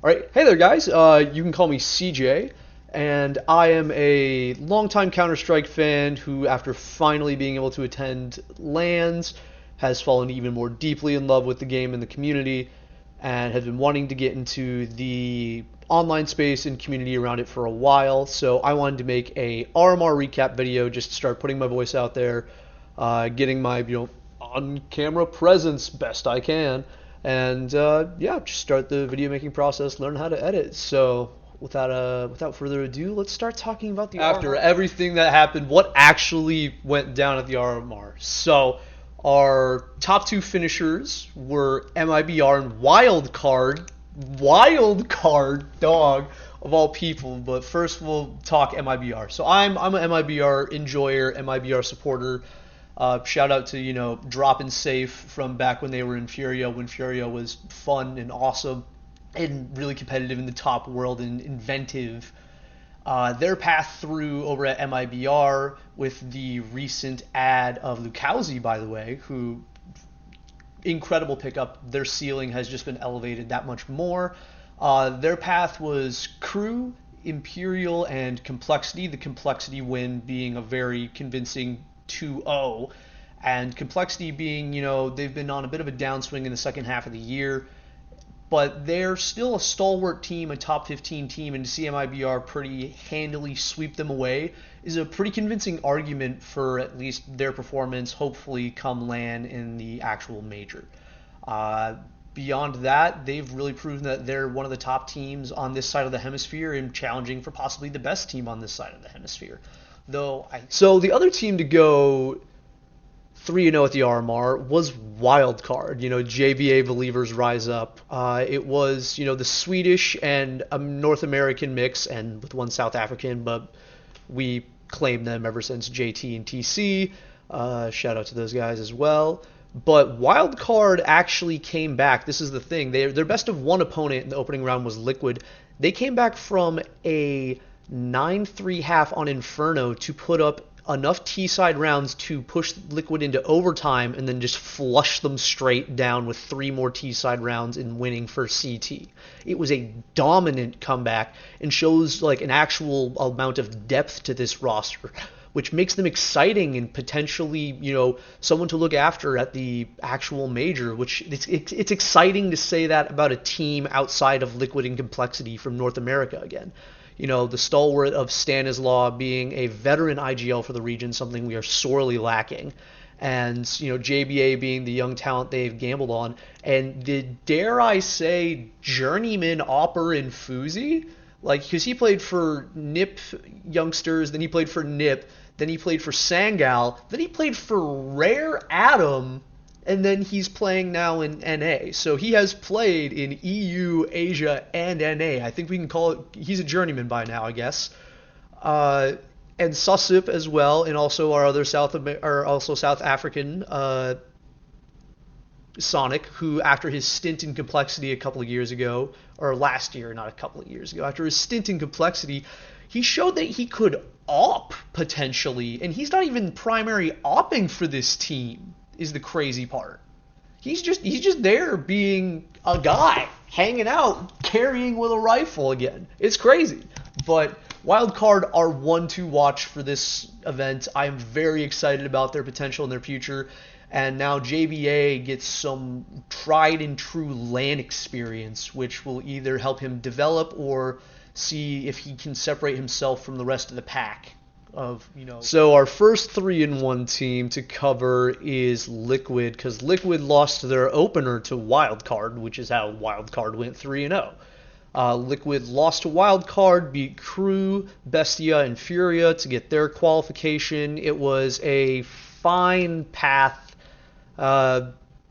All right, hey there, guys. You can call me CJ, and I am a longtime Counter-Strike fan who, after finally being able to attend LANs, has fallen even more deeply in love with the game and the community, and has been wanting to get into the online space and community around it for a while. So I wanted to make a RMR recap video, just to start putting my voice out there, getting my on-camera presence best I can, and yeah, just start the video making process, learn how to edit. So without further ado, let's start talking about the after RMR. Everything that happened, what actually went down at the RMR. So our top two finishers were MIBR and Wildcard. Wildcard, dog, of all people. But first we'll talk MIBR. So I'm a MIBR enjoyer, MIBR supporter. Shout out to, Drop Safe from back when they were in FURIA, when FURIA was fun and awesome and really competitive in the top world and inventive. Their path through over at MIBR with the recent add of Lukowski, by the way, who, incredible pickup. Their ceiling has just been elevated that much more. Their path was Crew, Imperial, and Complexity. The Complexity win being a very convincing 2-0, and Complexity being, they've been on a bit of a downswing in the second half of the year, but they're still a stalwart team, a top 15 team, and to see MIBR pretty handily sweep them away is a pretty convincing argument for at least their performance, hopefully come LAN in the actual major. Beyond that, they've really proven that they're one of the top teams on this side of the hemisphere and challenging for possibly the best team on this side of the hemisphere. So the other team to go 3-0 at the RMR was Wildcard. JVA believers rise up. It was, the Swedish and North American mix, and with one South African, but we claimed them ever since JT and TC. Shout out to those guys as well. But Wildcard actually came back. This is the thing. Their best of one opponent in the opening round was Liquid. They came back from a 9-3 half on Inferno to put up enough T-side rounds to push Liquid into overtime and then just flush them straight down with 3 more T-side rounds in winning for CT. It was a dominant comeback and shows like an actual amount of depth to this roster, which makes them exciting and potentially, someone to look after at the actual major, which it's exciting to say that about a team outside of Liquid and Complexity from North America again. The stalwart of Stanislaw being a veteran IGL for the region, something we are sorely lacking. And, JBA being the young talent they've gambled on. And the, dare I say, journeyman Opper and Fuzi? Because he played for NIP youngsters, then he played for NIP, then he played for Sangal, then he played for Rare Atom, and then he's playing now in NA. So he has played in EU, Asia, and NA. I think we can call it, he's a journeyman by now, I guess. And Susip as well, and also our other South African, Sonic, who after his stint in Complexity a couple of years ago, or last year, not a couple of years ago, after his stint in Complexity, he showed that he could op potentially, and he's not even primary opping for this team. Is the crazy part. He's just there being a guy, hanging out, carrying with a rifle again. It's crazy. But Wildcard are one to watch for this event. I am very excited about their potential and their future. And now JBA gets some tried and true LAN experience, which will either help him develop or see if he can separate himself from the rest of the pack. So our first 3-1 team to cover is Liquid, because Liquid lost their opener to Wildcard, which is how Wildcard went 3-0. Liquid lost to Wildcard, beat Crew, Bestia, and Furia to get their qualification. It was a fine path.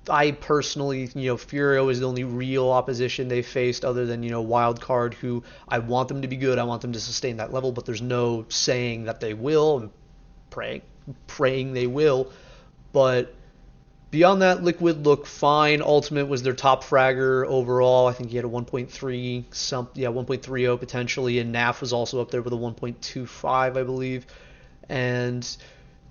I personally, Furia was the only real opposition they faced other than, Wildcard, who I want them to be good. I want them to sustain that level, but there's no saying that they will. I'm praying they will. But beyond that, Liquid looked fine. Ultimate was their top fragger overall. I think he had a 1.30 potentially, and NAF was also up there with a 1.25, I believe. And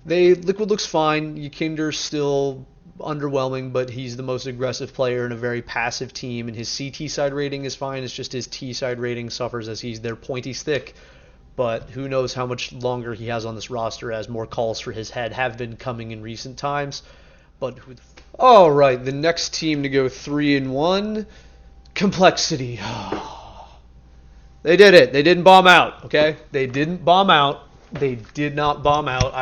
Liquid looks fine. Ykinder still underwhelming, but he's the most aggressive player in a very passive team, and his CT side rating is fine. It's just his T side rating suffers as he's their pointy stick. But who knows how much longer he has on this roster, as more calls for his head have been coming in recent times. But all right, the next team to go 3-1, Complexity. They did it. They didn't bomb out. Okay, they didn't bomb out. They did not bomb out.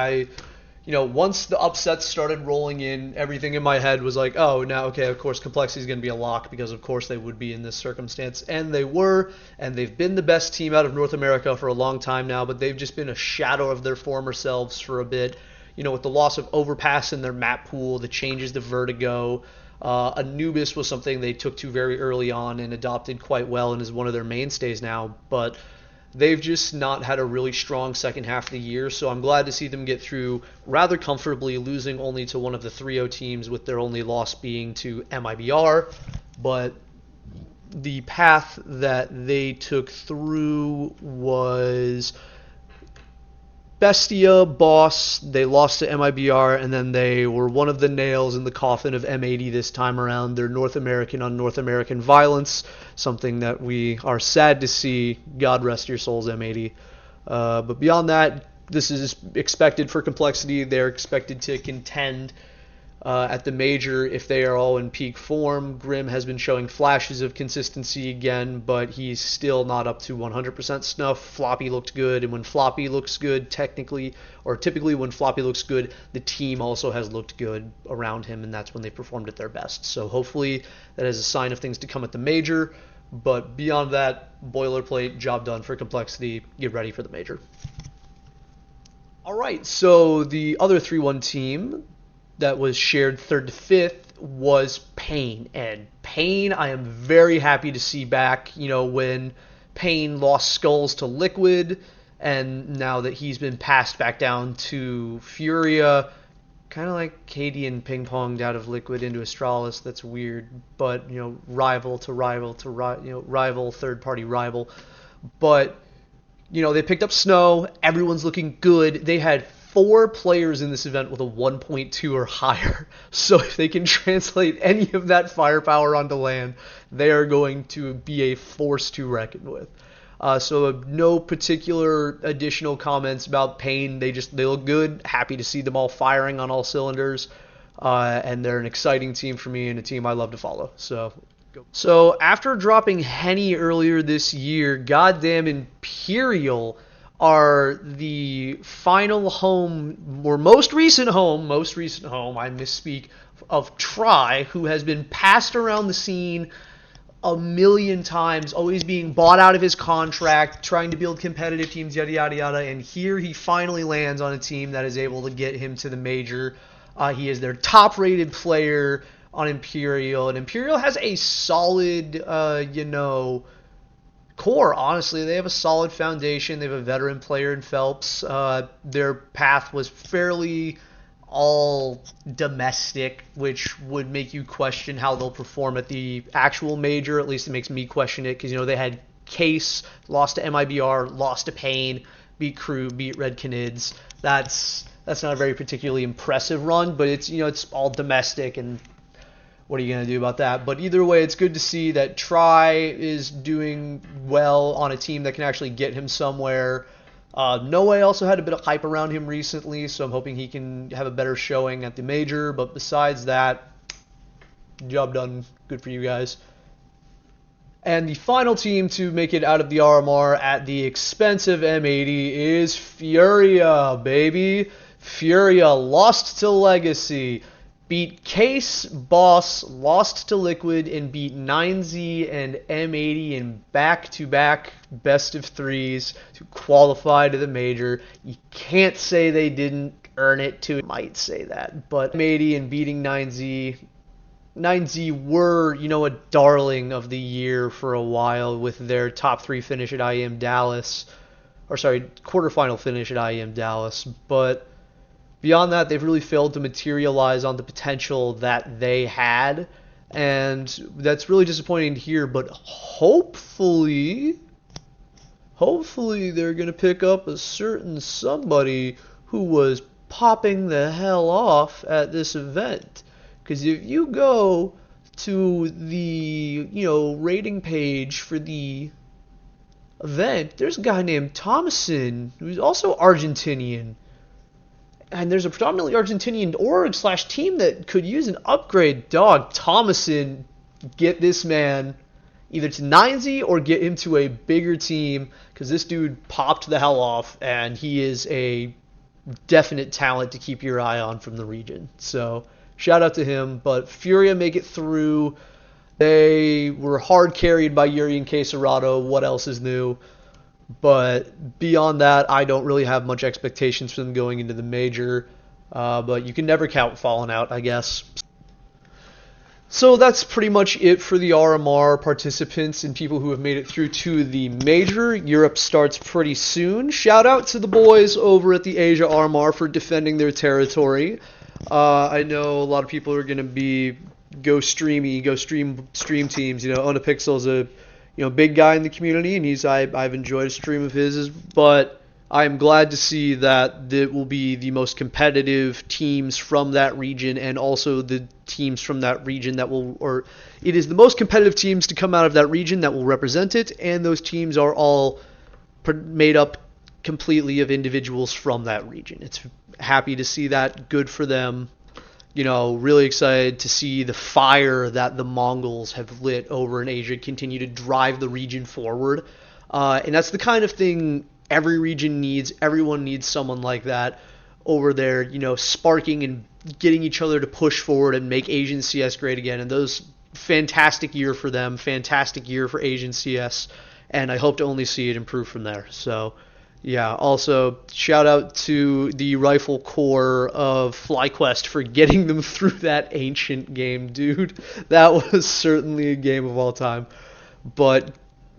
Once the upsets started rolling in, everything in my head was like, oh, now, okay, of course, Complexity is going to be a lock, because of course they would be in this circumstance. And they were, and they've been the best team out of North America for a long time now, but they've just been a shadow of their former selves for a bit. With the loss of Overpass in their map pool, the changes to Vertigo, Anubis was something they took to very early on and adopted quite well and is one of their mainstays now, but they've just not had a really strong second half of the year, so I'm glad to see them get through rather comfortably, losing only to one of the 3-0 teams, with their only loss being to MIBR. But the path that they took through was Bestia, Boss, they lost to MIBR, and then they were one of the nails in the coffin of M80 this time around. They're North American on North American violence, something that we are sad to see. God rest your souls, M80. But beyond that, this is expected for Complexity. They're expected to contend at the major if they are all in peak form. Grim has been showing flashes of consistency again, but he's still not up to 100% snuff. Floppy looked good, and when Floppy looks good, typically when Floppy looks good, the team also has looked good around him, and that's when they performed at their best. So hopefully that is a sign of things to come at the major, but beyond that, boilerplate, job done for Complexity. Get ready for the major. All right, so the other 3-1 team that was shared 3rd to 5th was Pain. And Pain, I am very happy to see back. When Pain lost Skulls to Liquid, and now that he's been passed back down to Furia, kind of like KD and ping ponged out of Liquid into Astralis. That's weird, but rival to rival to rival, third party rival. But they picked up Snow. Everyone's looking good. They had 4 players in this event with a 1.2 or higher. So if they can translate any of that firepower onto land, they are going to be a force to reckon with. So no particular additional comments about Pain. They look good. Happy to see them all firing on all cylinders. And they're an exciting team for me and a team I love to follow. So after dropping Henny earlier this year, goddamn Imperial are the final home, or most recent home, I misspeak, of Try, who has been passed around the scene a million times, always being bought out of his contract, trying to build competitive teams, yada, yada, yada, and here he finally lands on a team that is able to get him to the major. He is their top-rated player on Imperial, and Imperial has a solid, core. Honestly, they have a solid foundation. They have a veteran player in Phelps. Their path was fairly all domestic, which would make you question how they'll perform at the actual major. At least it makes me question it, because they had Case, lost to MIBR, lost to Pain, beat Crew, beat Red Canids. That's not a very particularly impressive run, but it's all domestic, and what are you going to do about that? But either way, it's good to see that Try is doing well on a team that can actually get him somewhere. Noe also had a bit of hype around him recently, so I'm hoping he can have a better showing at the major. But besides that, job done. Good for you guys. And the final team to make it out of the RMR at the expense of M80 is FURIA, baby. FURIA lost to Legacy, beat Case, Boss, lost to Liquid, and beat 9Z and M80 in back-to-back best-of-3s to qualify to the major. You can't say they didn't earn it to, might say that, but M80 and beating 9Z. 9Z were, a darling of the year for a while with their top 3 finish at IEM Dallas, quarterfinal finish at IEM Dallas, but beyond that, they've really failed to materialize on the potential that they had, and that's really disappointing to hear, but hopefully they're going to pick up a certain somebody who was popping the hell off at this event. Because if you go to the, rating page for the event, there's a guy named Thomason who's also Argentinian. And there's a predominantly Argentinian org/team that could use an upgrade. Dog, Thomason, get this man either to 9Z or get him to a bigger team, because this dude popped the hell off, and he is a definite talent to keep your eye on from the region. So shout out to him. But FURIA make it through. They were hard carried by Yuri and Quesarado. What else is new? But beyond that, I don't really have much expectations for them going into the major. But you can never count Fallen Out, I guess. So that's pretty much it for the RMR participants and people who have made it through to the major. Europe starts pretty soon. Shout out to the boys over at the Asia RMR for defending their territory. I know a lot of people are going to be go stream teams. Onapixel's a big guy in the community, and I've enjoyed a stream of his, but I'm glad to see that it will be the most competitive teams from that region, and also the teams from that region it is the most competitive teams to come out of that region that will represent it, and those teams are all made up completely of individuals from that region. It's happy to see that. Good for them. Really excited to see the fire that the Mongols have lit over in Asia continue to drive the region forward. And that's the kind of thing every region needs. Everyone needs someone like that over there, sparking and getting each other to push forward and make Asian CS great again. And those, fantastic year for them, fantastic year for Asian CS, and I hope to only see it improve from there. So yeah, also shout out to the Rifle Corps of FlyQuest for getting them through that ancient game, dude. That was certainly a game of all time. But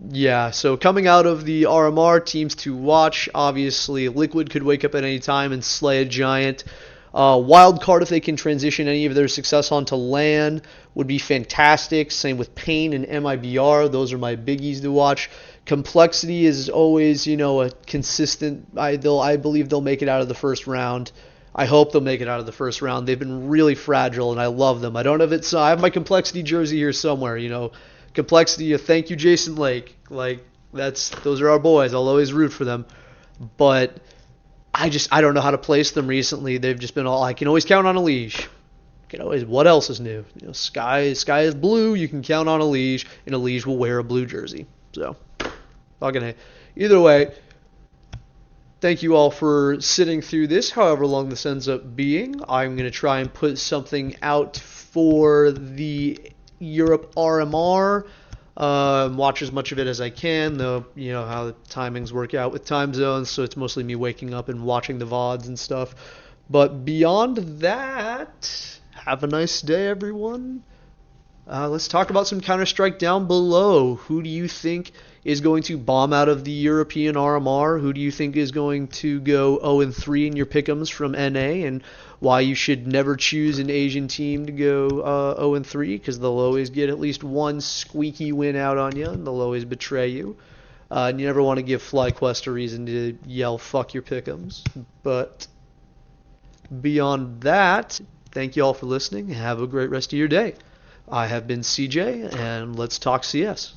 yeah, so coming out of the RMR, teams to watch, obviously Liquid could wake up at any time and slay a giant. Wildcard, if they can transition any of their success onto LAN, would be fantastic. Same with Pain and MIBR. Those are my biggies to watch. Complexity is always, a consistent. I believe they'll make it out of the first round. I hope they'll make it out of the first round. They've been really fragile, and I love them. I don't have it. I have my Complexity jersey here somewhere. Complexity. Thank you, Jason Lake. Those are our boys. I'll always root for them. But I don't know how to place them recently. They've just been all, I can always count on a Liege. What else is new? Sky is blue. You can count on a Liege, and a Liege will wear a blue jersey. So, either way, thank you all for sitting through this, however long this ends up being. I'm going to try and put something out for the Europe RMR. Watch as much of it as I can, though how the timings work out with time zones, so it's mostly me waking up and watching the VODs and stuff. But beyond that, have a nice day, everyone. Let's talk about some Counter-Strike down below. Who do you think is going to bomb out of the European RMR? Who do you think is going to go 0-3 in your pick'ems from NA? And why you should never choose an Asian team to go 0-3, because they'll always get at least one squeaky win out on you, and they'll always betray you. And you never want to give FlyQuest a reason to yell, fuck your pick'ems. But beyond that, thank you all for listening. Have a great rest of your day. I have been CJ, and let's talk CS.